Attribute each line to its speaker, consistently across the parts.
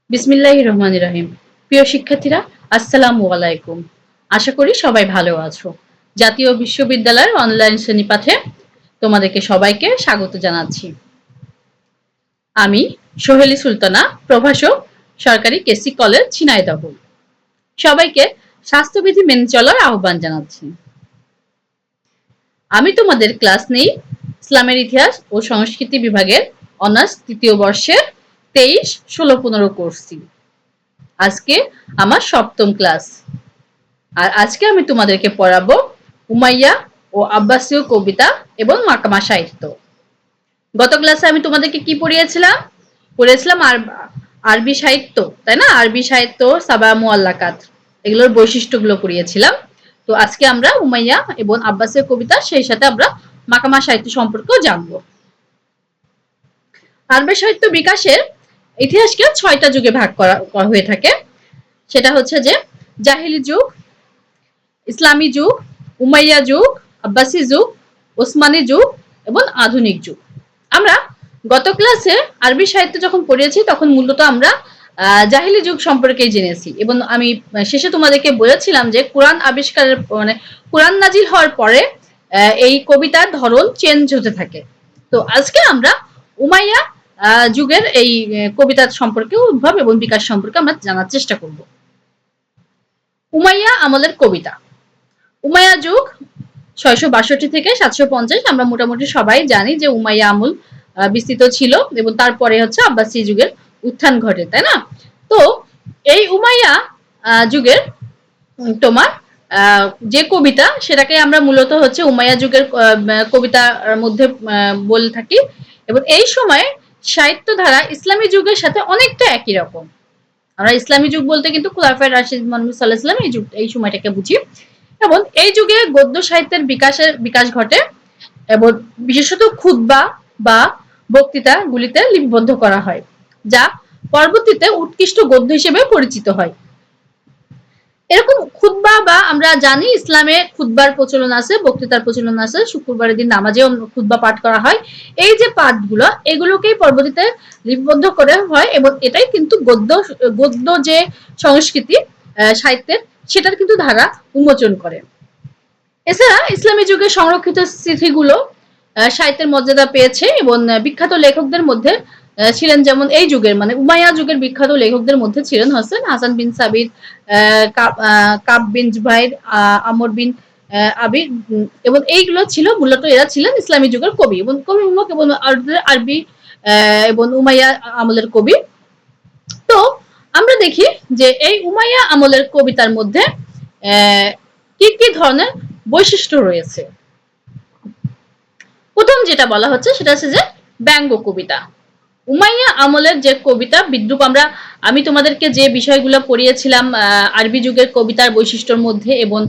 Speaker 1: বিসমিল্লাহির রহমানির রহিম। প্রিয় শিক্ষার্থীরা, আসসালামু আলাইকুম। আশা করি সবাই ভালো আছো। জাতীয় বিশ্ববিদ্যালয়ের অনলাইন শ্রেণীপাঠে তোমাদেরকে সবাইকে স্বাগত জানাচ্ছি। আমি সোহেলি সুলতানা, প্রভাষক, সরকারি কেসি কলেজ, ঝিনাইদহ। সবাইকে স্বাস্থ্যবিধি মেনে চলার আহ্বান জানাচ্ছি। আমি তোমাদের ক্লাস নেই ইসলামের ইতিহাস ও সংস্কৃতি বিভাগের অনার্স তৃতীয় বর্ষের 23, 16, 15 কোর্সটি। আজকে আমার সপ্তম ক্লাস। আর আজকে আমি তোমাদেরকে পড়াবো উমাইয়া ও আব্বাসীয় কবিতা এবং মাকামা সাহিত্য। গত ক্লাসে আমি তোমাদেরকে কি পড়িয়েছিলাম আরবি সাহিত্য, তাই না? আরবি সাহিত্য, সাবা মুআল্লাকাত, এগুলোর বৈশিষ্ট্যগুলো পড়িয়েছিলাম। তো আজকে আমরা উমাইয়া এবং আব্বাসীয় কবিতা, সেই সাথে আমরা মাকামা সাহিত্য সম্পর্কেও জানবো। আরবি সাহিত্য বিকাশের ইতিহাসকে 6টা যুগে ভাগ করা হয়ে থাকে। সেটা হচ্ছে যে জাহিলি যুগ, ইসলামী যুগ, উমাইয়া যুগ, আব্বাসী যুগ, ওসমানী যুগ এবং আধুনিক যুগ। আমরা গত ক্লাসে আরবি সাহিত্য যখন পড়িয়েছি তখন মূলত আমরা জাহিলি যুগ সম্পর্কেই জেনেছি এবং আমি শেষে তোমাদেরকে বলেছিলাম যে কোরআন আবিষ্কারের কোরআন নাজিল হওয়ার পরে এই কবিতার ধরন চেঞ্জ হতে থাকে। তো আজকে আমরা উমাইয়া যুগের এই কবিতার সম্পর্কে, উদ্ভব এবং বিকাশ সম্পর্কে আমরা জানার চেষ্টা করব। উমাইয়া আমলের কবিতা। উমাইয়া যুগ 662 থেকে 750। আমরা মোটামুটি সবাই জানি যে উমাইয়া আমল বিস্তৃত ছিল এবং তারপরে হচ্ছে আব্বাসী যুগের উত্থান ঘটে, তাই না? তো এই উমাইয়া যুগের তোমার যে কবিতা, সেটাকে আমরা মূলত হচ্ছে উমাইয়া যুগের কবিতার মধ্যে বলে থাকি এবং এই সময়ে সাহিত্য ধারা ইসলামী যুগের সাথে অনেকটা একই রকম। আমরা ইসলামী যুগ বলতে কিন্তু খুলাফায়ে রাশিদিন মুহাম্মদ সাল্লাল্লাহু আলাইহি ওয়াসাল্লাম এই সময়টাকে বুঝি। এবং এই যুগে গদ্য সাহিত্যের বিকাশ ঘটে এবং বিশেষত খুতবা বা বক্তৃতা গুলিতে লিপিবদ্ধ করা হয়, যা পরবর্তীতে উৎকৃষ্ট গদ্য হিসেবে পরিচিত হয়। এরকম খুতবা, বা আমরা জানি ইসলামে খুতবার প্রচলন আছে, বক্তৃতার প্রচলন আছে, শুক্রবারের দিন নামাজেও খুতবা পাঠ করা হয়। এই যে পাঠগুলো, এগুলোকেই পরবর্তীতে লিপিবদ্ধ করা হয় এবং এটাই কিন্তু গদ্য যে সংস্কৃতি সাহিত্যের, সেটার কিন্তু ধারা উন্মোচন করে। এছাড়া ইসলামী যুগে সংরক্ষিত স্মৃতিগুলো সাহিত্যের মর্যাদা পেয়েছে এবং বিখ্যাত লেখকদের মধ্যে ছিলেন, যেমন এই যুগের মানে উমাইয়া যুগের বিখ্যাত লেখকদের মধ্যে ছিলেন হাসান বিন সাবিত, কাব বিন জুবাইর, আমর বিন আবির, এবং এইগুলো ছিল মূলত, এরা ছিলেন ইসলামী যুগের কবি এবং কবিমুখ এবং আরবি এবং উমাইয়া আমলের কবি। তো আমরা দেখি যে এই উমাইয়া আমলের কবিতার মধ্যে কি কি ধরনের বৈশিষ্ট্য রয়েছে। প্রথম যেটা বলা হচ্ছে সেটা হচ্ছে যে ব্যঙ্গ কবিতা। উমাইয়া আমলের যে কবিতা বিদ্রূপ, আমি তোমাদেরকে যে বিষয়গুলো পড়িয়েছিলাম আরবি যুগের কবিতার বৈশিষ্ট্যের মধ্যে এবং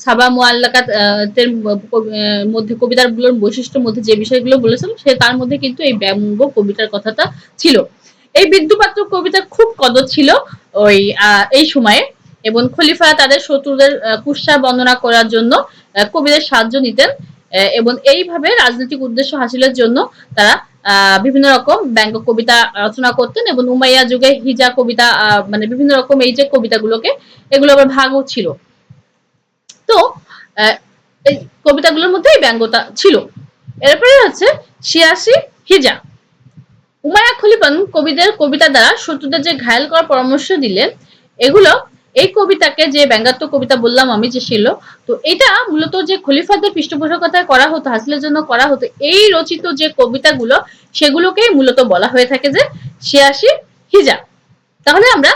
Speaker 1: সাবা মুআল্লাকাতের মধ্যে কবিতাগুলোর বৈশিষ্ট্যের মধ্যে যে বিষয়গুলো বলেছিলাম, তার মধ্যে কিন্তু এই ব্যঙ্গ কবিতার কথাটা ছিল। এই বিদ্রূপাত্মক কবিতার খুব কদর ছিল ওই এই সময়ে এবং খলিফা তাদের শত্রুদের কুৎসা বর্ণনা করার জন্য কবিদের সাহায্য নিতেন এবং এইভাবে রাজনৈতিক উদ্দেশ্য হাসিলের জন্য তারা বিভিন্ন রকম ব্যঙ্গ কবিতা রচনা করতেন এবং উমাইয়া যুগে হিজা কবিতা, মানে বিভিন্ন রকম এই যে কবিতাগুলোকে, এগুলো আবার ভাগও ছিল। তো এই কবিতাগুলোর মধ্যে এই ব্যঙ্গটা ছিল। এরপরে হচ্ছে শিয়াসি হিজা। উমাইয়া খলিফা কবিদের কবিতা দ্বারা শত্রুদের যে ঘায়েল করার পরামর্শ দিলেন, এগুলো এই কবিতাকে যে ব্যঙ্গাত্মক কবিতা বললাম আমি যে ছিল, তো এটা মূলত যে খলিফাদের পৃষ্ঠপোষকতায় করা হতো, হাসিলের জন্য করা হতো, এই রচিত যে কবিতাগুলো, সেগুলোকেই মূলত বলা হয়ে থাকে যে শিয়াসি হিজা। তাহলে আমরা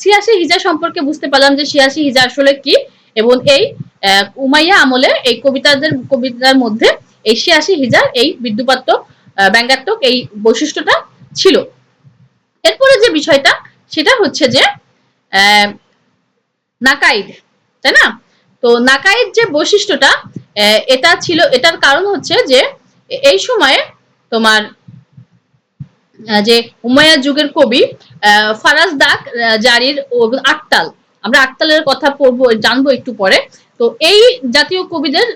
Speaker 1: শিয়াসি হিজা সম্পর্কে বুঝতে পারলাম যে শিয়াসি হিজা আসলে কি এবং এই উমাইয়া আমলে এই কবিতার মধ্যে এই শিয়াসি হিজার এই বিদ্রূপাত্মক ব্যঙ্গাত্মক এই বৈশিষ্ট্যটা ছিল। এরপরে যে বিষয়টা সেটা হচ্ছে যে নাকাইদ, তাই না? তো নাকাইদ যে বৈশিষ্ট্যটা, এটা ছিল, এটার কারণ হচ্ছে যে এই সময়ে তোমার যে উমাইয়া যুগের কবি ফারাজদাক জারির আক্তাল, আমরা আক্তালের কথা পড়বো, জানবো একটু পরে। তো এই জাতীয় কবিদের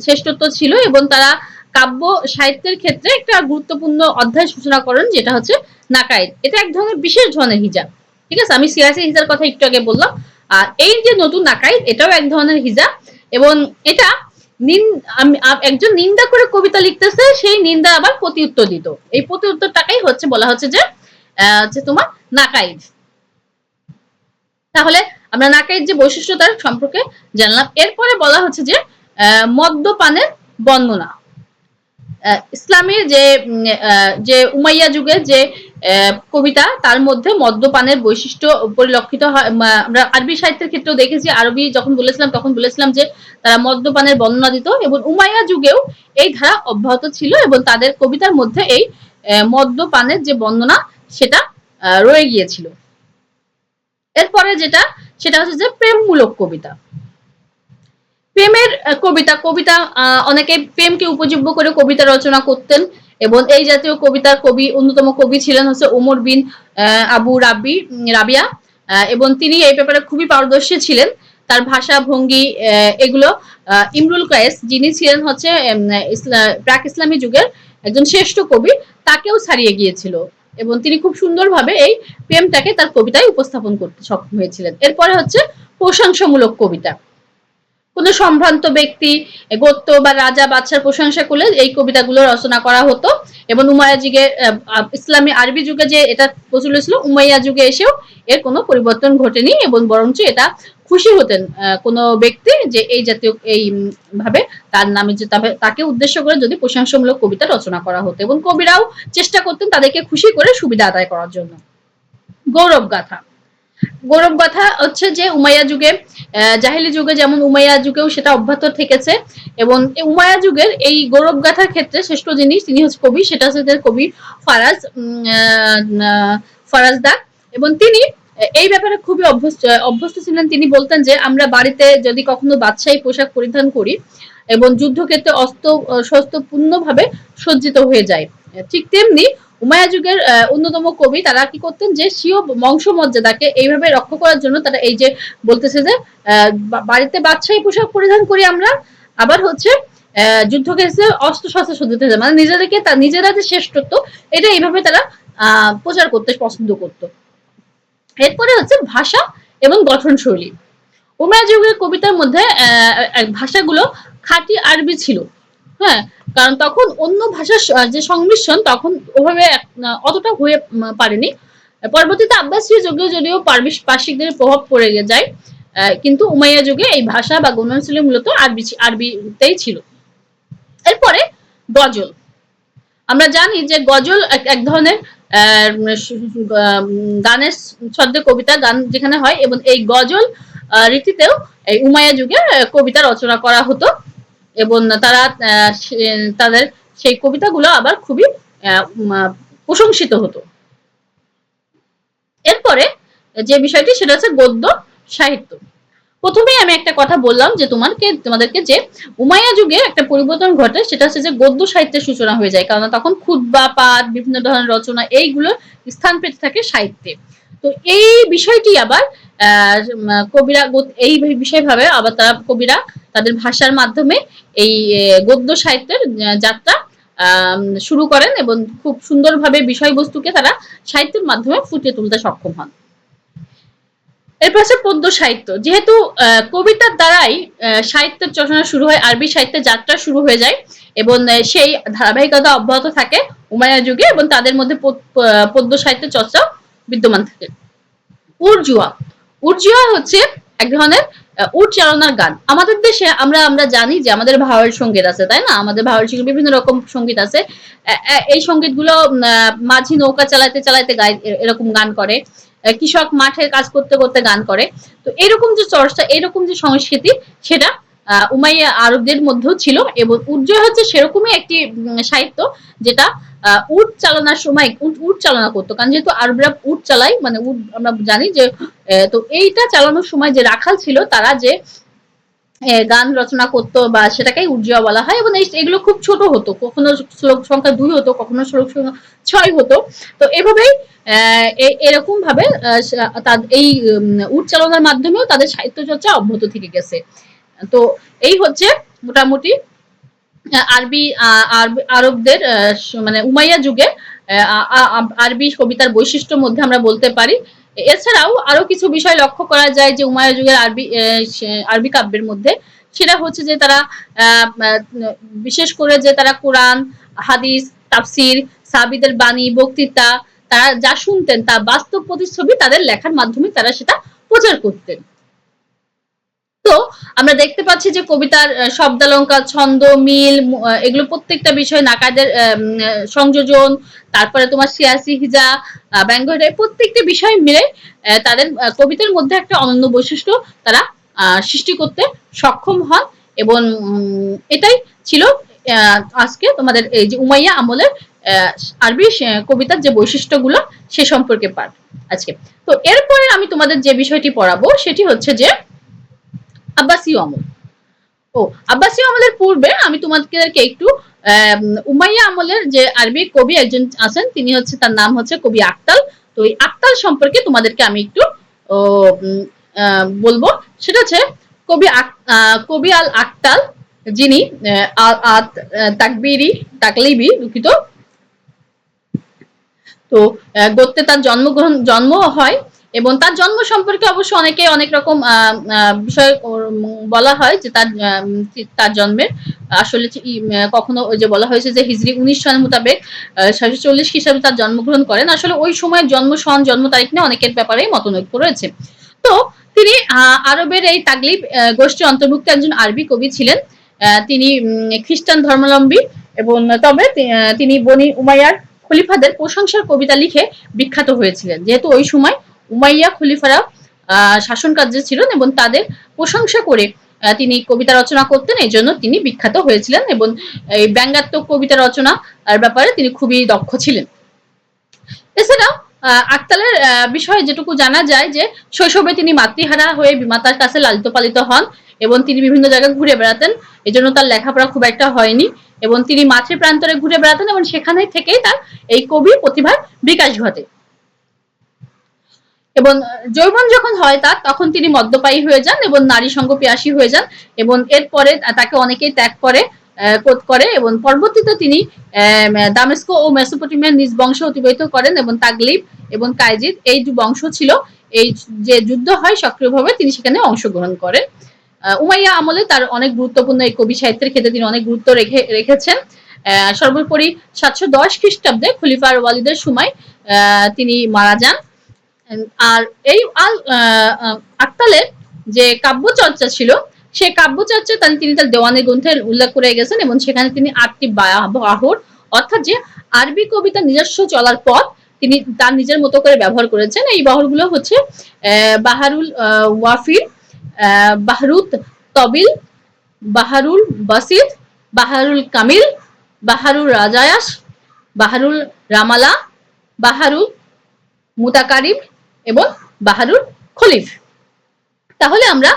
Speaker 1: শ্রেষ্ঠত্ব ছিল এবং তারা কাব্য সাহিত্যের ক্ষেত্রে একটা গুরুত্বপূর্ণ অধ্যায় সূচনা করেন, যেটা হচ্ছে নাকাইদ, এটা এক ধরনের বিশেষ ধরনের হিজা। ঠিক আছে, আমি সিয়াসি হিজার কথা একটু আগে বললাম। আর এই যে নতুন নাকাইদ, এটাও এক ধরনের হিজা, এবং এটা একজন নিন্দা করে কবিতা লিখতেছে, সেই নিন্দা আবার প্রতি উত্তর দিত। এই প্রতি উত্তরটাকেই হচ্ছে বলা হচ্ছে যে তোমার নাকাইদ। তাহলে আমরা নাকাইদ যে বৈশিষ্ট্য তার সম্পর্কে জানলাম। এরপরে বলা হচ্ছে যে মদ্যপানের বর্ণনা। ইসলামের যে উমাইয়া যুগের যে কবিতা, তার মধ্যে মদ্যপানের বৈশিষ্ট্য পরিলক্ষিত হয়। আমরা আরবি সাহিত্যের ক্ষেত্রেও দেখেছি, আরবি যখন বলেছিলাম তখন বলেছিলাম যে তারা মদ্যপানের বর্ণনা দিত, এবং উমাইয়া যুগেও এই ধারা অব্যাহত ছিল, এবং তাদের কবিতার মধ্যে এই মদ্যপানের যে বর্ণনা সেটা রয়ে গিয়েছিল। এরপরে সেটা হচ্ছে যে প্রেমমূলক কবিতা। প্রেমের কবিতা অনেকে প্রেমকে উপজীব্য করে কবিতা রচনা করতেন, এবং এই জাতীয় কবিতার অন্যতম কবি ছিলেন হচ্ছে ওমর বিন আবু রাবিয়া, এবং তিনি এই ব্যাপারে খুবই পারদর্শী ছিলেন। তার ভাষা ভঙ্গি এগুলো ইমরুল কায়েস, যিনি ছিলেন হচ্ছে প্রাক ইসলামী যুগের একজন শ্রেষ্ঠ কবি, তাকেও ছাড়িয়ে গিয়েছিল, এবং তিনি খুব সুন্দরভাবে এই প্রেমটাকে তার কবিতায় উপস্থাপন করতে সক্ষম হয়েছিলেন। এরপরে হচ্ছে প্রশংসামূলক কবিতা। কোন সম্ভ্রান্ত ব্যক্তি, গোত্র বা রাজা বাদশার প্রশংসা করলে এই কবিতাগুলো রচনা করা হতো, এবং উমাইয়া যুগে ইসলামী আরবি যুগে যে এটা প্রচলিত ছিল, উমাইয়া যুগে এসেও এর কোনো পরিবর্তন ঘটেনি, এবং বরঞ্চ এটা খুশি হতেন কোন ব্যক্তি যে এই জাতীয় এই ভাবে তার নামে যে তাকে উদ্দেশ্য করে যদি প্রশংসামূলক কবিতা রচনা করা হতো, এবং কবিরাও চেষ্টা করতেন তাদেরকে খুশি করে সুবিধা আদায় করার জন্য। গৌরব গাথা। গৌরব গাথা হচ্ছে যে উমাইয়া যুগে, জাহিলি যুগে যেমন উমাইয়া যুগেও সেটা অব্যাহত থেকেছে, এবং উমাইয়া যুগের এই গৌরব গাথার ক্ষেত্রে শ্রেষ্ঠ যিনি, তিনি হচ্ছে কবি, সেটা হচ্ছে কবি ফারাজদা, এবং তিনি এই ব্যাপারে খুবই অভ্যস্ত ছিলেন। তিনি বলতেন যে আমরা বাড়িতে যদি কখনো বাদশাহী পোশাক পরিধান করি এবং যুদ্ধক্ষেত্রে শস্ত্রপূর্ণভাবে সজ্জিত হয়ে যায়, ঠিক তেমনি উমাইয়া যুগের অন্যতম কবি তারা কি করতেন যে স্বীয় বংশমর্যাদাকে এইভাবে রক্ষা করার জন্য তারা এই যে বলতেছে যে বাড়িতে বাদশাহী পোশাক পরিধান করি আমরা, আবার হচ্ছে যুদ্ধক্ষেত্রে অস্ত্র শস্ত্র সজ্জিত হয়ে যায়, মানে নিজেরা যে শ্রেষ্ঠত্ব এটা এইভাবে তারা প্রচার করতে পছন্দ করতো। এরপরে হচ্ছে ভাষা এবং গঠন শৈলী। উমাইয়া যুগের কবিতার মধ্যে ভাষাগুলো খাঁটি আরবি ছিল, হ্যাঁ, কারণ তখন অন্য ভাষার যে সংমিশ্রণ তখন ওভাবে অতটা হয়ে পারেনি। পরবর্তীতে আব্বাসীয় যুগে যদিও পার্শ্বিকদের প্রভাব পড়ে যায়, কিন্তু উমাইয়া যুগে এই ভাষা বা গণনশৈলী মূলত আরবিতেই ছিল। এরপরে গজল। আমরা জানি যে গজল এক ধরনের গানের ছন্দে কবিতা গান যেখানে হয়, এবং এই গজল রীতিতেও এই উমাইয়া যুগে কবিতা রচনা করা হতো, এবং তারা তাদের সেই কবিতাগুলো আবার খুবই প্রশংসিত হতো। এরপরে যে বিষয়টি সেটা হচ্ছে গদ্য সাহিত্য। প্রথমেই আমি একটা কথা বললাম যে তোমাদেরকে যে উমাইয়া যুগে একটা পরিবর্তন ঘটে, সেটা হচ্ছে যে গদ্য সাহিত্যের সূচনা হয়ে যায়, কারণ তখন খুতবা পাঠ বিভিন্ন ধরনের রচনা এইগুলো স্থান পেতে থাকে সাহিত্যে। তো এই বিষয়টি আবার কবিরা এই বিষয় ভাবে আবার তারা কবিরা তাদের ভাষার মাধ্যমে এই গদ্য সাহিত্যের যাত্রা শুরু করেন, এবং খুব সুন্দরভাবে বিষয়বস্তুকে তারা সাহিত্যের মাধ্যমে ফুটিয়ে তুলতে সক্ষম হন। এরপর আছে পদ্য সাহিত্য। যেহেতু কবিতার দ্বারাই সাহিত্যের চর্চা শুরু হয়, আরবি সাহিত্যের যাত্রা শুরু হয়ে যায়, এবং সেই ধারাবাহিকতা অব্যাহত থাকে উমাইয়া যুগে, এবং তাদের মধ্যে পদ্য সাহিত্যের চর্চা বিদ্যমান থাকে। উর্জুয়া হচ্ছে এক ধরনের উট চালনার গান। আমাদের দেশে আমরা জানি যে আমাদের ভাওয়াল সঙ্গীত আছে, তাই না? আমাদের ভাওয়াল সঙ্গীত বিভিন্ন রকম সঙ্গীত আছে। এই সঙ্গীতগুলো মাঝি নৌকা চালাতে চালাতে গায়, এরকম গান করে। কৃষক মাঠে কাজ করতে করতে গান করে। তো এরকম যে চর্চা, এরকম যে সংস্কৃতি, সেটা উমাইয়া আরবদের মধ্যেও ছিল, এবং উর্জয় হচ্ছে সেরকমই একটি সাহিত্য যেটা উট চালানোর সময় উট চালনা করতো, কারণ যেহেতু আরবরা উট চালায়, মানে উট আমরা জানি যে, তো এইটা চালানোর সময় যে রাখাল ছিল তারা যে গান রচনা করতো বা সেটাকেই উর্জুয়া বলা হয়, এবং এগুলো খুব ছোট হতো, কখনো শ্লোক সংখ্যা 2 হতো, কখনো শ্লোক সংখ্যা 6 হতো। তো এভাবেই এরকম ভাবে এই উট চালনার মাধ্যমেও তাদের সাহিত্য চর্চা অব্যাহত থেকে গেছে। তো এই হচ্ছে মোটামুটি আরবদের মানে উমাইয়া যুগে আরবি কবিতার বৈশিষ্ট্যর মধ্যে আমরা বলতে পারি। এছাড়াও আরো কিছু বিষয় লক্ষ্য করা যায় যে উমাইয়া যুগের আরবি কাব্যের মধ্যে, সেটা হচ্ছে যে তারা বিশেষ করে যে তারা কোরআন, হাদিস, তাফসির, সাহাবীদের বাণী, বক্তৃতা, তারা যা শুনতেন তা বাস্তব প্রতিচ্ছবি তাদের লেখার মাধ্যমে তারা সেটা প্রচার করতেন। তো আমরা দেখতে পাচ্ছি যে কবিতার শব্দালঙ্কার, ছন্দ, মিল, এগুলো প্রত্যেকটা বিষয়, নাকাদের সংযোজন, তারপরে তোমার সিয়াসি হিজা, ব্যঙ্গ, প্রত্যেকটা বিষয় মিলে তাদের কবিতার মধ্যে একটা অনন্য বৈশিষ্ট্য তারা সৃষ্টি করতে সক্ষম হন। এবং এটাই ছিল আজকে তোমাদের এই যে উমাইয়া আমলের আরবি কবিতার যে বৈশিষ্ট্যগুলো সে সম্পর্কে পাঠ আজকে। তো এরপরে আমি তোমাদের যে বিষয়টি পড়াবো সেটি হচ্ছে যে আব্বাসীয় আমল। আব্বাসীয় আমলের পূর্বে আমি তোমাদেরকে একটু উমাইয়া আমলের যে আরবি কবি একজন আছেন, তিনি হচ্ছে, তার নাম হচ্ছে কবি আক্তাল। তো এই আক্তাল সম্পর্কে তোমাদেরকে আমি একটু বলবো। সেটা হচ্ছে কবি আল আক্তাল, যিনি তাকলিবি দুঃখিত। তো গোত্রে তার জন্ম হয় এবং তার জন্ম সম্পর্কে অবশ্য অনেকে অনেক রকম বিষয় বলা হয় যে তার জন্মের আসলে কখনো ওই যে বলা হয়েছে যে হিজরি 19 সন মোতাবেক 740 খ্রিস্টাব্দে তার জন্মগ্রহণ করেন। আসলে ওই সময় জন্ম তারিখ নিয়ে অনেকের ব্যাপারে মতনৈক্য রয়েছে। তো তিনি আরবের এই তাগলিব গোষ্ঠীর অন্তর্ভুক্ত একজন আরবি কবি ছিলেন। তিনি খ্রিস্টান ধর্মাবলম্বী এবং তবে তিনি বনি উমাইয়ার খলিফাদের প্রশংসার কবিতা লিখে বিখ্যাত হয়েছিলেন। যেহেতু ওই সময় উমাইয়া খলিফারা শাসন কার্যে ছিলেন এবং তাদের প্রশংসা করে তিনি কবিতা রচনা করতেন, এই জন্য তিনি বিখ্যাত হয়েছিলেন এবং এই ব্যঙ্গাত্মক কবিতা রচনা ব্যাপারে তিনি খুবই দক্ষ ছিলেন। এছাড়াও আক্তালের বিষয়ে যেটুকু জানা যায় যে শৈশবে তিনি মাতৃহারা হয়ে বিমাতার কাছে লালিত পালিত হন এবং তিনি বিভিন্ন জায়গায় ঘুরে বেড়াতেন, এজন্য তার লেখাপড়া খুব একটা হয়নি এবং তিনি মাতৃ প্রান্তরে ঘুরে বেড়াতেন এবং সেখানে থেকেই তার এই কবি প্রতিভার বিকাশ ঘটে। এবং যৌবন যখন হয় তার, তখন তিনি মদ্যপায়ী হয়ে যান এবং নারী সঙ্গ পিয়াসী হয়ে যান এবং এরপরে তাকে অনেকেই ত্যাগ করে এবং পরবর্তীতে তিনি দামেস্কো ও মেসোপটেমিয়ার নিজ বংশ অতিবাহিত করেন এবং তাগলিব এবং কায়জিদ এই যে বংশ ছিল, এই যে যুদ্ধ হয় সক্রিয়ভাবে তিনি সেখানে অংশগ্রহণ করেন। উমাইয়া আমলে তার অনেক গুরুত্বপূর্ণ এই কবি সাহিত্যের ক্ষেত্রে তিনি অনেক গুরুত্ব রেখেছেন। সর্বোপরি 710 খ্রিস্টাব্দে খলিফার ওয়ালিদের সময় তিনি মারা যান। আর এই আক্তালের যে কাব্যচর্চা ছিল, সেই কাব্যচর্চা তিনি তার দেওয়ানি গ্রন্থে উল্লেখ করে গেছেন এবং সেখানে তিনি 8টি বাহর, অর্থাৎ যে আরবি কবিতা নিজস্ব চলার পথ তিনি তার নিজের মতো করে ব্যবহার করেছেন। এই বাহরগুলো হচ্ছে বাহারুল ওয়াফির, বাহরুত তবিল, বাহারুল বাসিত, বাহারুল কামিল, বাহারুল রাজায়াস, বাহারুল রামালা, বাহারুল মুতাকারিব এবং বাহারুল খলিফ। তাহলে আমরা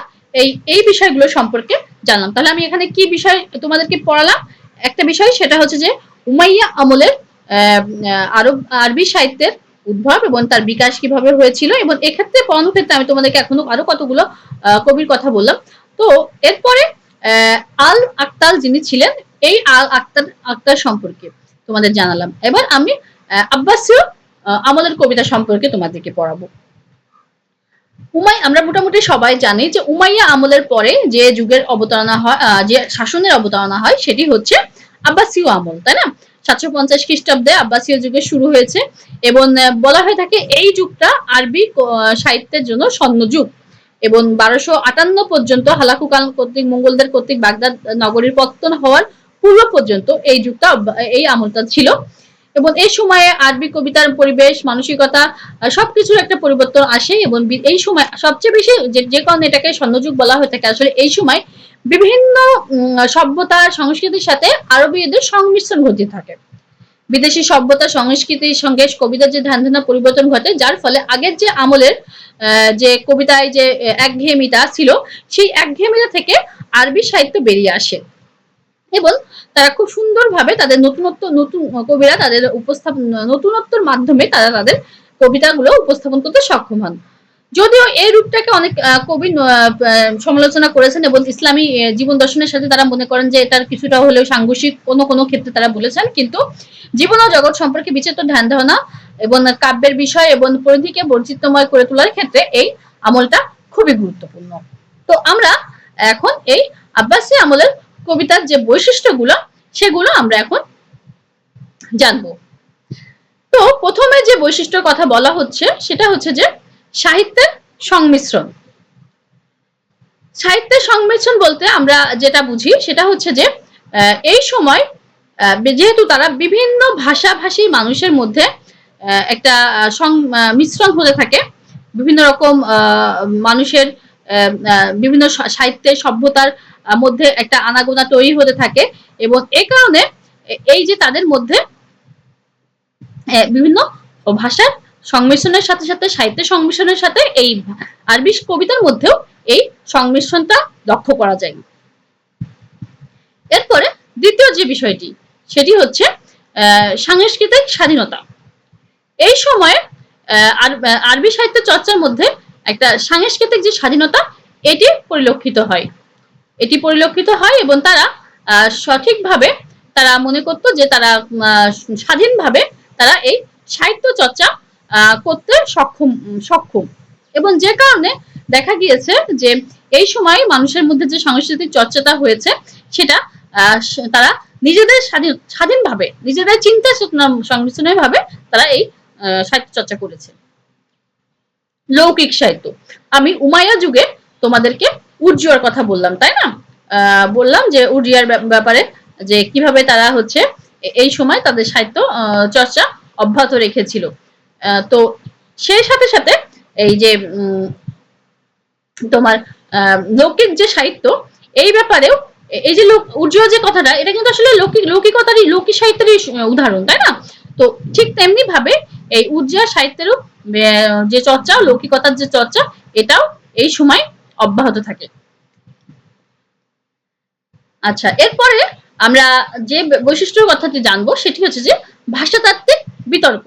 Speaker 1: এই বিষয়গুলো সম্পর্কে জানলাম। তাহলে আমি এখানে কি বিষয় তোমাদেরকে পড়ালাম? একটা বিষয়, সেটা হচ্ছে যে উমাইয়া আমলের আরবি সাহিত্যের উদ্ভব এবং তার বিকাশ কিভাবে হয়েছিল এবং এক্ষেত্রে পড়ানোর ক্ষেত্রে আমি তোমাদেরকে এখনো আরো কতগুলো কবির কথা বললাম। তো এরপরে আল আক্তাল যিনি ছিলেন, এই আল আক্তার সম্পর্কে তোমাদের জানালাম। এবার আমি আব্বাসীয় আমলের কবিতা সম্পর্কে তোমাদেরকে পড়াবো। আমরা মোটামুটি সবাই জানি যে উমাইয়া আমলের পরে যে যুগের অবতারণা হয়, যে শাসনের অবতারণা হয়, সেটি হচ্ছে আব্বাসীয় আমল, তাই না? 750 খ্রিস্টাব্দে আব্বাসীয় যুগের শুরু হয়েছে এবং বলা হয়ে থাকে এই যুগটা আরবি সাহিত্যের জন্য স্বর্ণযুগ এবং 1258 পর্যন্ত হালাকু খান কর্তৃক মঙ্গলদের কর্তৃক বাগদাদ নগরীর পতন হওয়ার পূর্ব পর্যন্ত এই যুগটা, এই আমলটা ছিল এবং এই সময়ে আরবি কবিতার পরিবেশ, মানসিকতা সবকিছুর একটা পরিবর্তন আসে এবং এই সময় সবচেয়ে বেশি যে কারণে এটাকে স্বর্ণযুগ বলা হয়ে থাকে, আসলে এই সময় বিভিন্ন সভ্যতা সংস্কৃতির সাথে আরবীয়দের সংমিশ্রণ ঘটতে থাকে। বিদেশি সভ্যতা সংস্কৃতির সঙ্গে কবিতার যে ধ্যান ধারণা পরিবর্তন ঘটে, যার ফলে আগের যে আমলের যে কবিতায় যে একঘেয়েমিতা ছিল, সেই একঘেয়েমিতা থেকে আরবি সাহিত্য বেরিয়ে আসে এবং তারা খুব সুন্দরভাবে তাদের নতুন কবিরা তাদের নতুনত্বর মাধ্যমে তারা তাদের কবিতাগুলো উপস্থাপন করতে সক্ষম হন। যদিও এই রূপটাকে অনেক কবি সমালোচনা করেছেন এবং ইসলামী জীবন দর্শনের সাথে তারা মনে করেন যে এটার কিছুটা হলেও সাংঘর্ষিক কোনো কোনো ক্ষেত্রে তারা বলেছেন, কিন্তু জীবন ও জগৎ সম্পর্কে বিচিত্র ধ্যান ধারণা এবং কাব্যের বিষয় এবং পরিধিকে বৈচিত্র্যময় করে তোলার ক্ষেত্রে এই আমলটা খুবই গুরুত্বপূর্ণ। তো আমরা এখন এই আব্বাসী আমলের কবিতার যে বৈশিষ্ট্যগুলো সেগুলো আমরা এখন জানবো। তো প্রথমে যে বৈশিষ্ট্যের কথা বলা হচ্ছে সেটা হচ্ছে যে সাহিত্যের সংমিশ্রণ। সাহিত্যের সংমিশ্রণ বলতে আমরা যেটা বুঝি সেটা হচ্ছে যে এই সময় যেহেতু তারা বিভিন্ন ভাষাভাষী মানুষের মধ্যে একটা মিশ্রণ হতে থাকে, বিভিন্ন রকম মানুষের বিভিন্ন সাহিত্যের সভ্যতার মধ্যে একটা আনাগোনা তৈরি হতে থাকে এবং এ কারণে এই যে তাদের মধ্যে বিভিন্ন ভাষার সংমিশ্রণের সাথে সাথে সাহিত্যের সংমিশ্রণের সাথে এই আরবি কবিতার মধ্যেও এই সংমিশ্রণটা লক্ষ্য করা যায়। এরপরে দ্বিতীয় যে বিষয়টি সেটি হচ্ছে সাংস্কৃতিক স্বাধীনতা। এই সময়ে আরবি সাহিত্য চর্চার মধ্যে একটা সাংস্কৃতিক যে স্বাধীনতা এটি পরিলক্ষিত হয়, এটি পরিলক্ষিত হয় এবং তারা সঠিকভাবে তারা মনে করতো যে তারা স্বাধীনভাবে তারা এই সাহিত্য চর্চা করতে সক্ষম এবং যে কারণে দেখা গিয়েছে যে এই সময় মানুষের মধ্যে যে সাংস্কৃতিক চর্চাটা হয়েছে সেটা তারা নিজেদের স্বাধীনভাবে নিজেদের চিন্তা সংমিশ্রণের ভাবে তারা এই সাহিত্য চর্চা করেছে। লৌকিক সাহিত্য, আমি উমাইয়া যুগে তোমাদেরকে উর্জিয়ার কথা বললাম, তাই না? বললাম যে উর্জিয়ার ব্যাপারে যে কিভাবে তারা হচ্ছে এই সময় তাদের সাহিত্য চর্চা অব্যাহত রেখেছিল। তো সেই সাথে সাথে এই যে তোমার লৌকিক যে সাহিত্য এই ব্যাপারেও এই যে উর্জীয় যে কথাটা এটা কিন্তু আসলে লৌকিকতারই লৌকিক সাহিত্যেরই উদাহরণ, তাই না? তো ঠিক তেমনি ভাবে এই উর্জিয়া সাহিত্যেরও যে চর্চা, লৌকিকতার যে চর্চা এটাও এই সময় অব্যাহত থাকে। আচ্ছা, এরপরে আমরা যে বৈশিষ্ট্যের কথাটি জানবো সেটি হচ্ছে যে ভাষাতাত্ত্বিক বিতর্ক।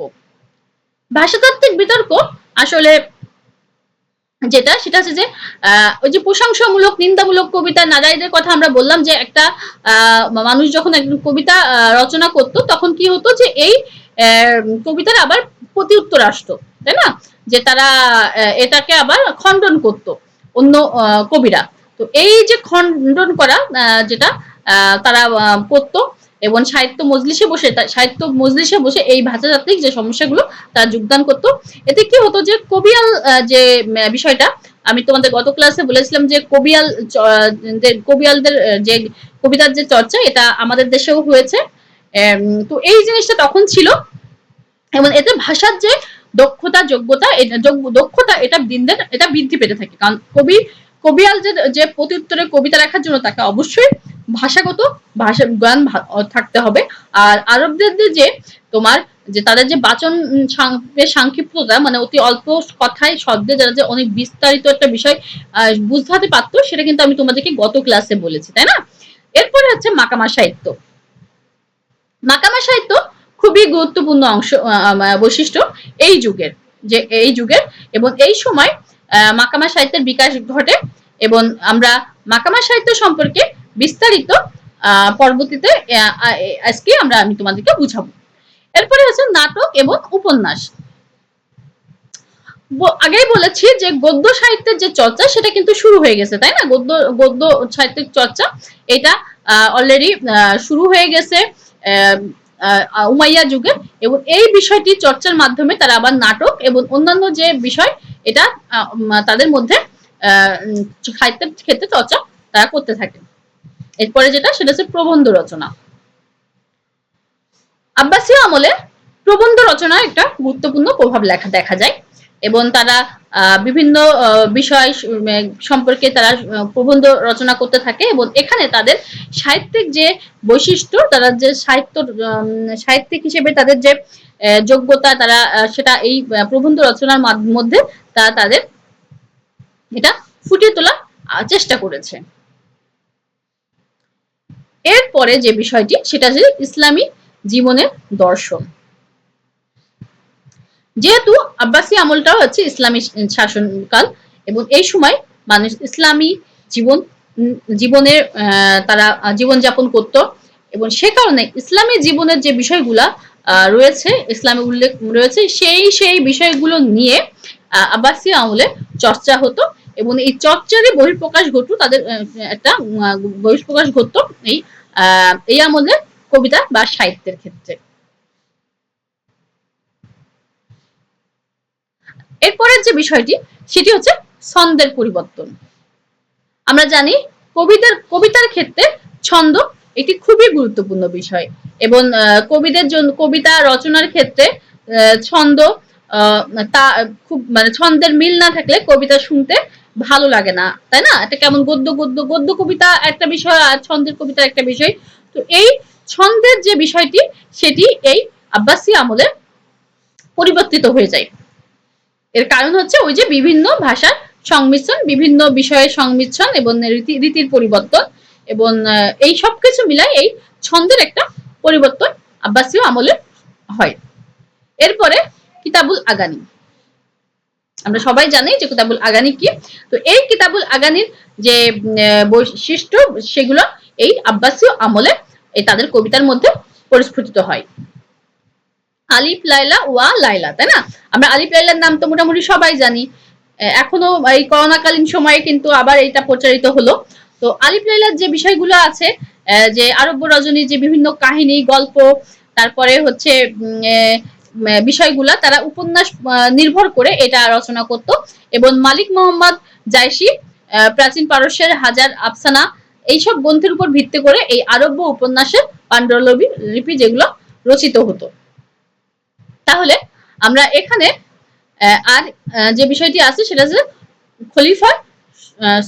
Speaker 1: ভাষাতাত্ত্বিক বিতর্ক আসলে যেটা সেটা হচ্ছে যে ওই যে প্রশংসামূলক নিন্দামূলক কবিতা নারায়ণের কথা আমরা বললাম যে একটা মানুষ যখন একজন কবিতা রচনা করতো তখন কি হতো যে এই কবিতার আবার প্রতি উত্তর আসতো, তাই না? যে তারা এটাকে আবার খণ্ডন করতো অন্য কবিরা। তো এই যে খণ্ডন করা যেটা তারা করতো এবং সাহিত্য মজলিসে বসে এই ভাষাতাত্ত্বিক যে সমস্যাগুলো তারা যোগদান করতো। এতে কি হতো যে কবিয়াল যে বিষয়টা আমি তোমাদের গত ক্লাসে বলেছিলাম যে কবিয়ালদের যে কবিতার যে চর্চা এটা আমাদের দেশেও হয়েছে। তো এই জিনিসটা তখন ছিল এবং এতে ভাষার যে দক্ষতা যোগ্যতা দক্ষতা এটা এটা বৃদ্ধি পেতে থাকে, কারণ কবিয়াল যে প্রতি উত্তরে কবিতা লেখার জন্য তাকে অবশ্যই ভাষাগত জ্ঞান থাকতে হবে। আর আরবদের যে তোমার যে তাদের যে বাচন সংক্ষিপ্ততা মানে অতি অল্প কথায় শব্দে যারা যে অনেক বিস্তারিত একটা বিষয় বুঝাতে পারতো সেটা কিন্তু আমি তোমাদেরকে গত ক্লাসে বলেছি, তাই না? এরপরে হচ্ছে মাকামা সাহিত্য। মাকামা সাহিত্য খুবই গুরুত্বপূর্ণ অংশ বৈশিষ্ট্য এই যুগের এবং এই সময় মাকামা সাহিত্যের বিকাশ ঘটে এবং আমরা মাকামা সাহিত্য সম্পর্কে বিস্তারিত পরবর্তীতে আজকে আমি তোমাদেরকে বুঝাবো। এরপরে হচ্ছে নাটক এবং উপন্যাস। আগেই বলেছি যে গদ্য সাহিত্যের যে চর্চা সেটা কিন্তু শুরু হয়ে গেছে, তাই না? গদ্য সাহিত্যের চর্চা এটা অলরেডি শুরু হয়ে গেছে উমাইয়া যুগে এবং এই বিষয়টি চর্চার মাধ্যমে তারা আবার নাটক এবং অন্যান্য যে বিষয় এটা তাদের মধ্যে সাহিত্যের ক্ষেত্রে চর্চা তারা করতে থাকে। এরপরে যেটা সেটা হচ্ছে প্রবন্ধ রচনা। আব্বাসীয় আমলে প্রবন্ধ রচনার একটা গুরুত্বপূর্ণ প্রভাব দেখা যায় এবং তারা বিভিন্ন বিষয় সম্পর্কে তারা প্রবন্ধ রচনা করতে থাকে এবং এখানে তাদের সাহিত্যিক যে বৈশিষ্ট্য তারা যে সাহিত্যিক হিসেবে তাদের যে যোগ্যতা তারা সেটা এই প্রবন্ধ রচনার মধ্যে তারা তাদের এটা ফুটিয়ে তোলার চেষ্টা করেছে। এরপরে যে বিষয়টি সেটা হচ্ছে ইসলামী জীবনের দর্শন। যেহেতু আব্বাসী আমলটাও হচ্ছে ইসলামী শাসনকাল এবং এই সময় মানুষ ইসলামী জীবন জীবনের তারা জীবনযাপন করত এবং সে কারণে ইসলামী জীবনের যে বিষয়গুলা রয়েছে, ইসলামে উল্লেখ রয়েছে, সেই বিষয়গুলো নিয়ে আব্বাসী আমলে চর্চা হতো এবং এই চর্চারই বহিঃপ্রকাশ ঘটতো, তাদের একটা বহিঃপ্রকাশ ঘটতো এই আমলে কবিতা বা সাহিত্যের ক্ষেত্রে। এরপরের যে বিষয়টি সেটি হচ্ছে ছন্দের পরিবর্তন। আমরা জানি কবিতার ক্ষেত্রে ছন্দ একটি খুবই গুরুত্বপূর্ণ বিষয় এবং কবিদের জন্য কবিতা রচনার ক্ষেত্রে ছন্দ তা খুব মানে ছন্দের মিল না থাকলে কবিতা শুনতে ভালো লাগে না, তাই না? এটা কেমন গদ্য কবিতা একটা বিষয় আর ছন্দের কবিতা একটা বিষয়। তো এই ছন্দের যে বিষয়টি সেটি এই আব্বাসী আমলে পরিবর্তিত হয়ে যায়। এর কারণ হচ্ছে ওই যে বিভিন্ন ভাষার সংমিশ্রণ, বিভিন্ন বিষয়ের সংমিশ্রণ এবং রীতির পরিবর্তন এবং এই সবকিছু মিলাই এই ছন্দের একটা পরিবর্তন আব্বাসীয় আমলে হয়। এরপরে কিতাবুল আগানি, আমরা সবাই জানি যে কিতাবুল আগানি কি। তো এই কিতাবুল আগানির যে বৈশিষ্ট্য সেগুলো এই আব্বাসীয় আমলে এই তাদের কবিতার মধ্যে পরিস্ফুটিত হয়। আলিফ লাইলা ওয়া লাইলা, তাই না? আমরা আলিফ লাইলার নাম তো মোটামুটি সবাই জানি, এখনো এই করোনাকালীন সময়ে কিন্তু আবার এটা প্রচারিত হলো। তো আলিফ লাইলার যে বিষয়গুলো আছে, যে আরব্য রজনীর যে বিভিন্ন কাহিনী গল্প, তারপরে হচ্ছে বিষয়গুলা তারা উপন্যাস নির্ভর করে এটা রচনা করত এবং মালিক মোহাম্মদ জায়সি প্রাচীন পারস্যের হাজার আফসানা এইসব গ্রন্থের উপর ভিত্তি করে এই আরব্য উপন্যাসের পাণ্ডুলিপি যেগুলো রচিত হতো। তাহলে আমরা এখানে আর যে বিষয়টি আছে সেটা হচ্ছে খলিফার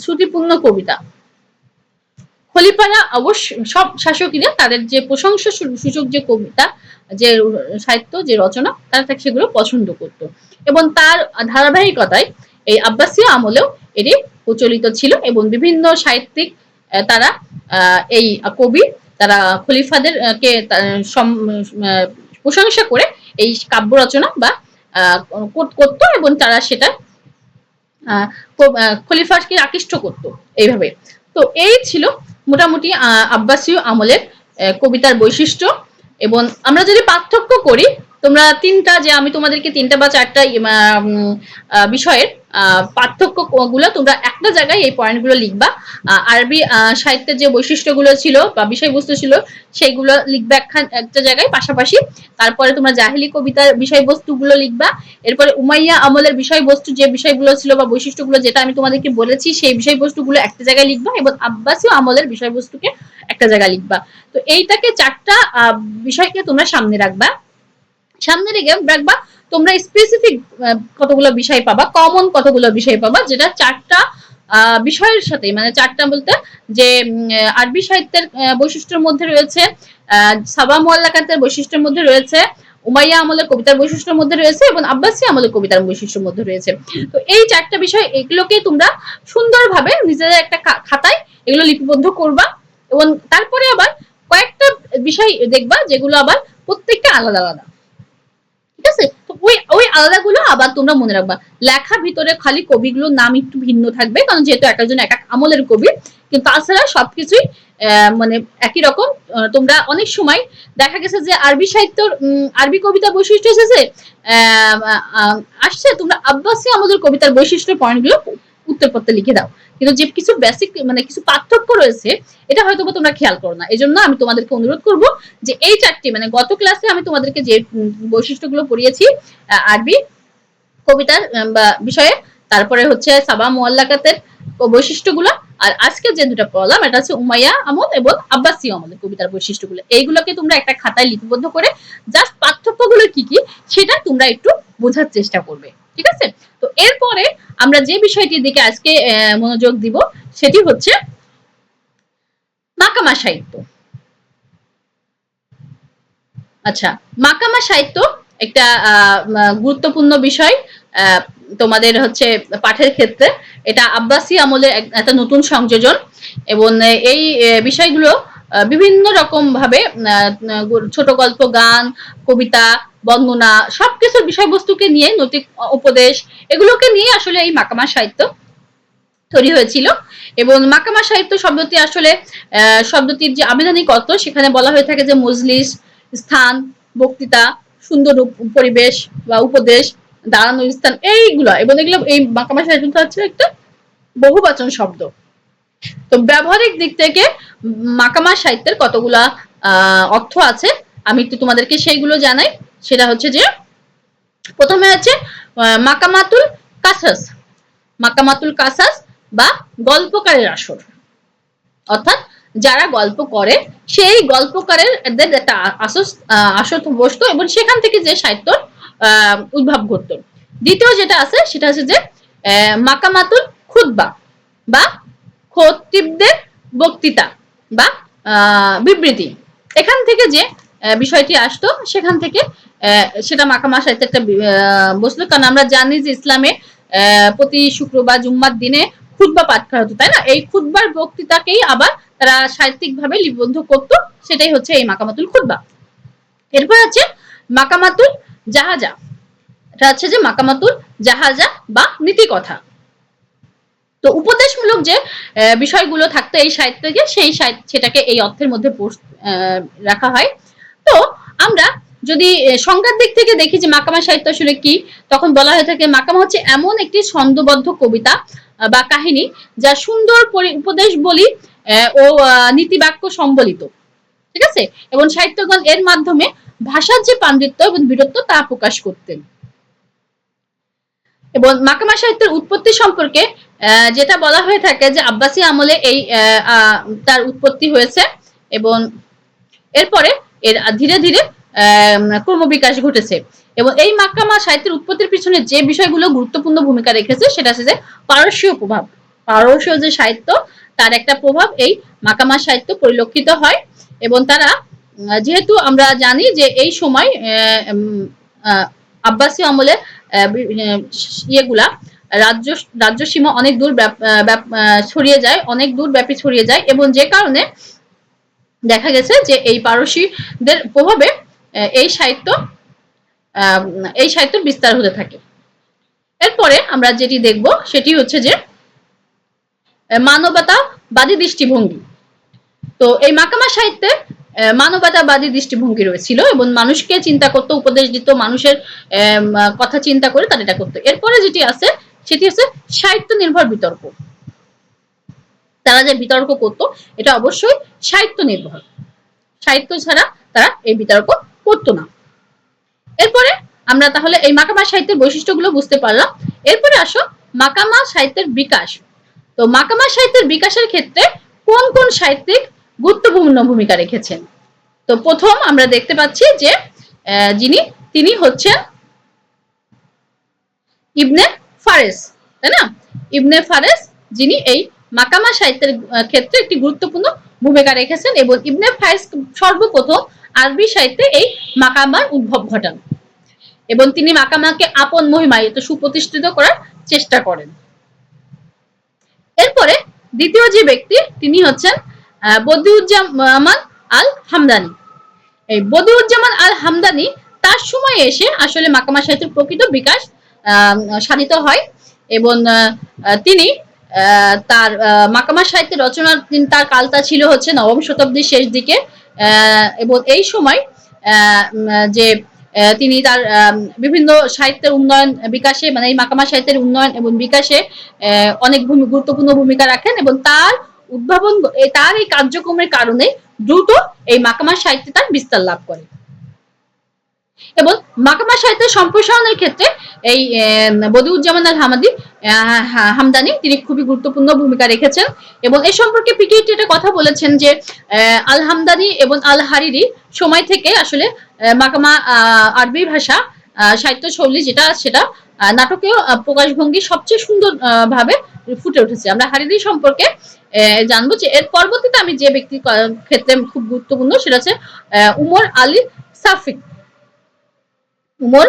Speaker 1: শ্রুতিপূর্ণ কবিতা। খলিফারা অবশ্য সব শাসকীরা তাদের যে প্রশংসা সূচক যে কবিতা, যে সাহিত্য, যে রচনা তারা সেগুলো পছন্দ করত এবং তার ধারাবাহিকতায় এই আব্বাসীয় আমলেও এটি প্রচলিত ছিল এবং বিভিন্ন সাহিত্যিক তারা এই কবি তারা খলিফাদের কে প্রশংসা করে এই কাব্য রচনা বা করতো এবং তারা সেটা খলিফাকে আকৃষ্ট করত এইভাবে। তো এই ছিল মোটামুটি আব্বাসীয় আমলের কবিতার বৈশিষ্ট্য। এবং আমরা যদি পার্থক্য করি, তোমরা তিনটা যে আমি তোমাদেরকে তিনটা বা চারটা বিষয়ের পার্থক্য গুলো তোমরা একটা জায়গায় এই পয়েন্টগুলো লিখবা। আরবি সাহিত্যের যে বৈশিষ্ট্যগুলো ছিল বা বিষয়বস্তু ছিল সেইগুলো লিখবা একটা জায়গায় পাশাপাশি। তারপরে তোমরা জাহিলি কবিতার বিষয়বস্তুগুলো লিখবা। এরপরে উমাইয়া আমলের বিষয়বস্তু যে বিষয়গুলো ছিল বা বৈশিষ্ট্যগুলো যেটা আমি তোমাদেরকে বলেছি সেই বিষয়বস্তুগুলো একটা জায়গায় লিখবা এবং আব্বাসীয় আমলের বিষয়বস্তুকে একটা জায়গায় লিখবা। তো এইটাকে চারটা বিষয়কে তোমরা সামনে রাখবা। সামনে রেখে রাখবা তোমরা স্পেসিফিক কতগুলো বিষয় পাবা, কমন কতগুলো বিষয় পাবা, যেটা চারটা বিষয়ের সাথে মানে চারটা বলতে যে আরবি সাহিত্যের বৈশিষ্ট্যের মধ্যে রয়েছে, সাবা মুআল্লাকাতের বৈশিষ্ট্যের মধ্যে রয়েছে, উমাইয়া আমলের কবিতার বৈশিষ্ট্যের মধ্যে রয়েছে এবং আব্বাসী আমলের কবিতার বৈশিষ্ট্যের মধ্যে রয়েছে। তো এই চারটা বিষয় এগুলোকে তোমরা সুন্দরভাবে নিজেদের একটা খাতায় এগুলো লিপিবদ্ধ করবা এবং তারপরে আবার কয়েকটা বিষয় দেখবা যেগুলো আবার প্রত্যেকটা আলাদা আলাদা, ঠিক আছে? তো ওই আলাদাগুলো আবার তোমরা মনে রাখবা। লেখার ভিতরে খালি কবিগুলোর নাম একটু ভিন্ন থাকবে কারণ যেহেতু এক একজন এক এক আমলের কবি, কিন্তু তাছাড়া সবকিছুই মানে একই রকম। তোমরা অনেক সময় দেখা গেছে যে আরবি সাহিত্য আরবি কবিতা বৈশিষ্ট্য এসেছে আসছে, তোমরা আব্বাসী আমলের কবিতার বৈশিষ্ট্য পয়েন্টগুলো উত্তরপত্রে লিখে দাও, কিন্তু যে কিছু বেসিক মানে কিছু পার্থক্য রয়েছে এটা হয়তো তোমরা খেয়াল করো না। এই জন্য আমি তোমাদেরকে অনুরোধ করব যে এই চারটি মানে গত ক্লাসে আমি তোমাদেরকে যে বৈশিষ্ট্যগুলো পড়িয়েছি আরবি কবিতার বিষয়ে, তারপরে হচ্ছে সাবা মুআল্লাকাতের বৈশিষ্ট্যগুলো, আর আজকে যে দুটো পড়লাম এটা হচ্ছে উমাইয়া আমল এবং আব্বাসী আমলের কবিতার বৈশিষ্ট্যগুলো। এইগুলোকে তোমরা একটা খাতায় লিপিবদ্ধ করে জাস্ট পার্থক্যগুলো কি কি সেটা তোমরা একটু বোঝার চেষ্টা করবে, ঠিক আছে? তো এরপরে আমরা যে বিষয়টির দিকে আজকে মনোযোগ দিব সেটি হচ্ছে মাকামা সাহিত্য। আচ্ছা, মাকামা সাহিত্য একটা গুরুত্বপূর্ণ বিষয় তোমাদের হচ্ছে পাঠের ক্ষেত্রে। এটা আব্বাসী আমলের একটা নতুন সংযোজন এবং এই বিষয়গুলো বিভিন্ন রকম ভাবে ছোট গল্প, গান, কবিতা, বর্ণনা সবকিছুর বিষয়বস্তুকে নিয়ে নৈতিক উপদেশ এগুলোকে নিয়ে আসলে এই মাকামা সাহিত্য তৈরি হয়েছিল। এবং মাকামা সাহিত্য শব্দটি আসলে শব্দটির যে আবিধানিক অর্থ সেখানে বলা হয়ে থাকে যে মজলিস, স্থান, বক্তৃতা, সুন্দর পরিবেশ বা উপদেশ, দাঁড়ানোর স্থান এইগুলো, এবং এগুলো এই মাকামা সাহিত্য হচ্ছে একটা বহুবচন শব্দ। তো ব্যবহারিক দিক থেকে মাকামা সাহিত্যের কতগুলা অর্থ আছে, আমি একটু তোমাদেরকে সেইগুলো জানাই। সেটা হচ্ছে যে প্রথমে আছে মাকামাতুল কাসাস, মাকামাতুল কাসাস বা গল্পকারের আসর, অর্থাৎ যারা গল্প করে সেই গল্পকারের একটা আসর বসতো এবং সেখান থেকে যে সাহিত্য উদ্ভব ঘটতো। দ্বিতীয় যেটা আছে সেটা হচ্ছে যে মাকামাতুল খুতবা বা খতিবদের বক্তৃতা বা বিবৃতি, এখান থেকে যে বিষয়টি আসতো সেখান থেকে সেটা মাকামা সাহিত্যে একটা বসলো। কারণ আমরা জানি যে ইসলামে প্রতি শুক্রবার জুম্মার দিনে খুতবা পাঠ করা হতো, তাই না? এই খুতবার বক্তৃতাকেই আবার তারা সাহিত্যিক ভাবে লিপিবদ্ধ করতো, সেটাই হচ্ছে এই মাকামাতুল খুতবা। এরপর আছে মাকামাতুল জাহাজা, এটা হচ্ছে যে মাকামাতুল জাহাজা বা নীতি কথা। তো উপদেশমূলক যে বিষয়গুলো থাকতো এই সাহিত্যকে, সেই সেটাকে এই অর্থের মধ্যে রাখা হয়। তো আমরা যদি সংজ্ঞার দিক থেকে দেখি যে মাকামা সাহিত্য আসলে কি, তখন বলা হয়ে থাকে মাকামা হচ্ছে এমন একটি ছন্দবদ্ধ কবিতা বা কাহিনী যা সুন্দর উপদেশ বলি ও নীতিবাক্য সম্বলিত, ঠিক আছে? এবং সাহিত্যগণ এর মাধ্যমে ভাষার যে পাণ্ডিত্য এবং বীরত্ব তা প্রকাশ করতেন। এবং মাকামা সাহিত্যের উৎপত্তি সম্পর্কে যেটা বলা হয়ে থাকে যে আব্বাসী আমলে এই তার উৎপত্তি হয়েছে এবং এরপরে এর ধীরে ধীরে ক্রমবিকাশ ঘটেছে। এবং এই মাকামা সাহিত্যের উৎপত্তির পিছনে যে বিষয়গুলো গুরুত্বপূর্ণ ভূমিকা রেখেছে সেটা হচ্ছে যে পারস্যীয় প্রভাব, পারস্য যে সাহিত্য তার একটা প্রভাব এই মাকামা সাহিত্য পরিলক্ষিত হয়। এবং তারা যেহেতু আমরা জানি যে এই সময় আব্বাসী আমলে ইয়েগুলা রাজ্য সীমা অনেক দূর ছড়িয়ে যায়, অনেক দূর ব্যাপী ছড়িয়ে যায়, এবং যে কারণে দেখা গেছে যে এই পারসীদের প্রভাবে এই সাহিত্য বিস্তার হতে থাকে। এরপরে আমরা যেটি দেখব সেটি হচ্ছে যে মানবতাবাদী দৃষ্টিভঙ্গি। তো এই মাকামা সাহিত্যে মানবতাবাদী দৃষ্টিভঙ্গি রয়েছিল এবং মানুষকে চিন্তা করতো, উপদেশ দিত, মানুষের কথা চিন্তা করে তারা এটা করতো। এরপরে যেটি আছে সেটি হচ্ছে সাহিত্য নির্ভর বিতর্ক। তারা যে বিতর্ক করতো এটা অবশ্যই সাহিত্য নির্ভর, সাহিত্য ছাড়া তারা এই বিতর্ক করতো না। এরপরে আমরা তাহলে এই মাকামা সাহিত্যের বৈশিষ্ট্যগুলো বুঝতে পারলাম। এরপরে আসো মাকামা সাহিত্যের বিকাশ। তো মাকামা সাহিত্যের বিকাশের ক্ষেত্রে কোন কোন সাহিত্যিক গুরুত্বপূর্ণ ভূমিকা রেখেছেন? তো প্রথম আমরা দেখতে পাচ্ছি যে তিনি হচ্ছেন ইবনে ফারেস, তাই না? ইবনে ফারেস যিনি এই মাকামা সাহিত্যের ক্ষেত্রে একটি গুরুত্বপূর্ণ ভূমিকা রেখেছেন এবং ইবনে ফারেস সর্বপ্রথম আরবি সাহিত্যে এই মাকামার উদ্ভব ঘটান এবং তিনি মাকামাকে আপন মহিমায় সুপ্রতিষ্ঠিত করার চেষ্টা করেন। এরপরে দ্বিতীয় যে ব্যক্তি তিনি হচ্ছেন বদিউজ্জামান আল হামদানি। এই বদিউজ্জামান আল হামদানি তার সময় এসে আসলে মাকামা সাহিত্যের প্রকৃত বিকাশ সাধিত হয় এবং তিনি তার মাকামা সাহিত্যের রচনা, তার কালটা ছিল হচ্ছে নবম শতাব্দীর শেষ দিকে এবং এই সময় যে তিনি তার বিভিন্ন সাহিত্যের উন্নয়ন বিকাশে, মানে এই মাকামা সাহিত্যের উন্নয়ন এবং বিকাশে অনেক গুরুত্বপূর্ণ ভূমিকা রাখেন এবং তার উদ্ভাবন, তার এই কার্যক্রমের কারণে দ্রুত এই মাকামা সাহিত্য তার বিস্তার লাভ করে। এবং মাকামা সাহিত্যের সম্প্রসারণের ক্ষেত্রে এই বদিউজ্জামান আল হামদানি তিনি খুবই গুরুত্বপূর্ণ ভূমিকা রেখেছেন এবং এই সম্পর্কে পিকেটি একটা কথা বলেছেন যে আল হামদানি এবং আল হারিরি সময় থেকে আসলে মাকামা আরবি ভাষা সাহিত্য শৈলী যেটা সেটা নাটকীয় প্রকাশভঙ্গি সবচেয়ে সুন্দর ভাবে ফুটে উঠেছে। আমরা হারিরি সম্পর্কে জানবো যে এর পরবর্তীতে আমি যে ব্যক্তির ক্ষেত্রে খুব গুরুত্বপূর্ণ সেটা হচ্ছে উমর আলী সাফি। উমর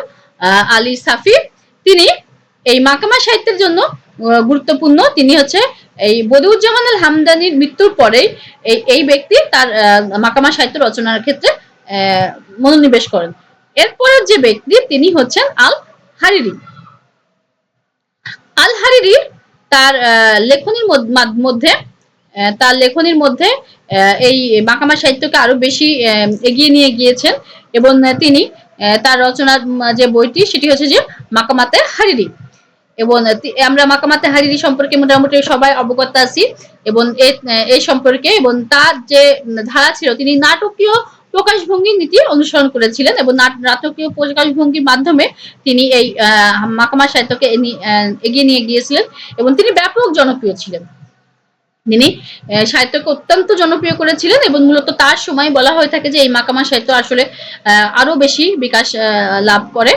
Speaker 1: আলী সাফি তিনি এই মাকামা সাহিত্যের জন্য গুরুত্বপূর্ণ। তিনি হচ্ছে এই বদিউজ্জামান আল হামদানির মৃত্যুর পরে এই ব্যক্তি তার মাকামা সাহিত্য রচনার ক্ষেত্রে মনোনিবেশ করেন। এরপরের যে ব্যক্তি তিনি হচ্ছেন আল হারিরি। আল হারিরি তার লেখনীর মধ্যে এই মাকামা সাহিত্যকে আরো বেশি এগিয়ে নিয়ে গিয়েছেন এবং তিনি তার রচনার যে বইটি সেটি হচ্ছে যে মাকামাতে হারিরি। এবং আমরা মাকামাতে হারিরি সম্পর্কে মোটামুটি সবাই অবগত আছি এবং এই সম্পর্কে এবং তার যে ধারা ছিল তিনি নাটকীয় প্রকাশভঙ্গির নীতি অনুসরণ করেছিলেন এবং নাটকীয় প্রকাশভঙ্গির মাধ্যমে তিনি এই মাকামা সাহিত্যকে এগিয়ে নিয়ে গিয়েছিলেন এবং তিনি ব্যাপক জনপ্রিয় ছিলেন। তিনি সাহিত্যকে অত্যন্ত জনপ্রিয় করেছিলেন এবং মূলত তার সময় বলা হয়ে থাকে যে এই মাকামা সাহিত্য আসলে আরো বেশি বিকাশ লাভ করে।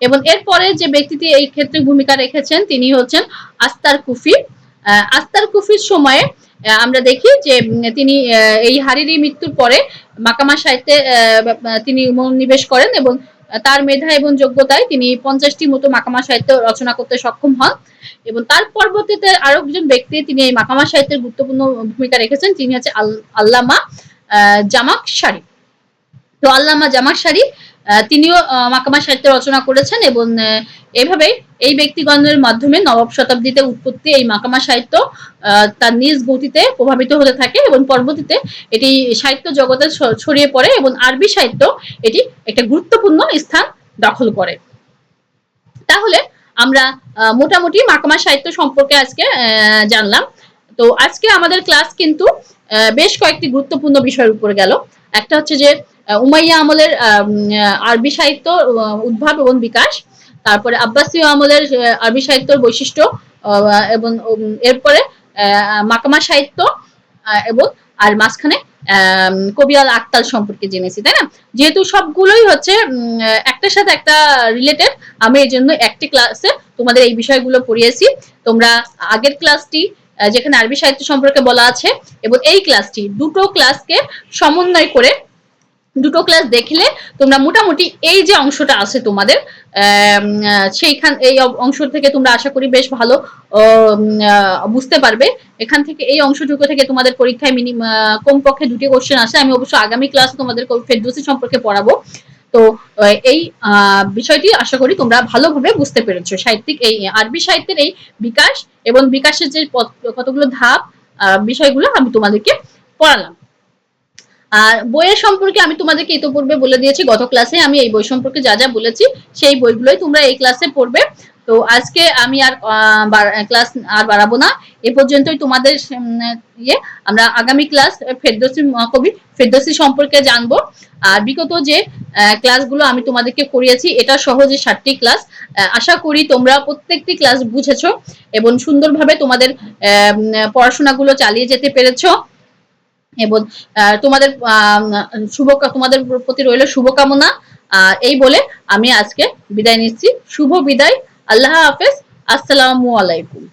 Speaker 1: এবং এরপরে যে ব্যক্তিটি এই ক্ষেত্রে ভূমিকা রেখেছেন তিনি হচ্ছেন আস্তার কুফি। আস্তার কুফির সময়ে আমরা দেখি যে তিনি এই হারিরি মৃত্যুর পরে মাকামা সাহিত্যে তিনি মনোনিবেশ করেন এবং তার মেধা এবং যোগ্যতায় তিনি 50টি মতো মাকামা সাহিত্য রচনা করতে সক্ষম হন এবং তার পরবর্তীতে আরো একজন ব্যক্তি তিনি এই মাকামা সাহিত্যের গুরুত্বপূর্ণ ভূমিকা রেখেছেন তিনি হচ্ছে আল্লামা জামাকশারি। তো আল্লামা জামাকশারি তিনিও মাকামা সাহিত্য রচনা করেছেন এবং এভাবে এই ব্যক্তিগণের মাধ্যমে নবম শতাব্দীতে উৎপত্তি এই মাকামা সাহিত্য তার নিজ গতিতে প্রভাবিত হতে থাকে এবং পরবর্তীতে এটি সাহিত্য জগতে ছড়িয়ে পড়ে এবং আরবি সাহিত্য এটি একটা গুরুত্বপূর্ণ স্থান দখল করে। তাহলে আমরা মোটামুটি মাকামা সাহিত্য সম্পর্কে আজকে জানলাম। তো আজকে আমাদের ক্লাস কিন্তু বেশ কয়েকটি গুরুত্বপূর্ণ বিষয়ের উপর গেল। একটা হচ্ছে যে উমাইয়া আমলের আরবি সাহিত্য উদ্ভব এবং বিকাশ, তারপরে আব্বাসীয় আমলের আরবি সাহিত্যের বৈশিষ্ট্য এবং এরপরে মাকামা সাহিত্য এবং আর মাঝখানে কবি আল আক্তাল সম্পর্কে জেনেছি, তাই না? যেহেতু সবগুলোই হচ্ছে একটার সাথে একটা রিলেটেড, আমি এই জন্য একটি ক্লাসে তোমাদের এই বিষয়গুলো পড়িয়েছি। তোমরা আগের ক্লাসটি যেখানে আরবি সাহিত্য সম্পর্কে বলা আছে এবং এই ক্লাসটি দুটো ক্লাসকে সমন্বয় করে দুটো ক্লাস দেখলে তোমরা মোটামুটি এই যে অংশটা আছে তোমাদের সেইখান এই অংশ থেকে তোমরা আশা করি বেশ ভালো বুঝতে পারবে। এখান থেকে এই অংশটুকু থেকে তোমাদের পরীক্ষায় কমপক্ষে 2টি কোশ্চেন আসে। আমি অবশ্য আগামী ক্লাস তোমাদের ফেরদৌসী সম্পর্কে পড়াবো। তো এই বিষয়টি আশা করি তোমরা ভালোভাবে বুঝতে পেরেছো। সাহিত্যিক এই আরবি সাহিত্যের এই বিকাশ এবং বিকাশের যে কতগুলো ধাপ বিষয়গুলো আমি তোমাদেরকে পড়ালাম। আর বইয়ের সম্পর্কে আমি তোমাদেরকে ইতোপূর্বে বলে দিয়েছি গত ক্লাসে। আমি এই বই সম্পর্কে যা যা বলেছি সেই বইগুলোই তোমরা এই ক্লাসে পড়বে। তো আজকে আমি আর ক্লাস আর বাড়াবো না, এ পর্যন্তই তোমাদের আমরা আগামী ক্লাস ফেরদৌসী কবি ফেরদৌসী সম্পর্কে জানবো। আর বিগত যে ক্লাসগুলো আমি তোমাদেরকে করিয়েছি এটা সহজে 7টি ক্লাস, আশা করি তোমরা প্রত্যেকটি ক্লাস বুঝেছো এবং সুন্দরভাবে তোমাদের পড়াশোনাগুলো চালিয়ে যেতে পেরেছো এবং তোমাদের প্রতি রইল শুভকামনা। এই বলে আমি আজকে বিদায় নিচ্ছি। শুভ বিদায়। আল্লাহ হাফেজ। আসসালামু আলাইকুম।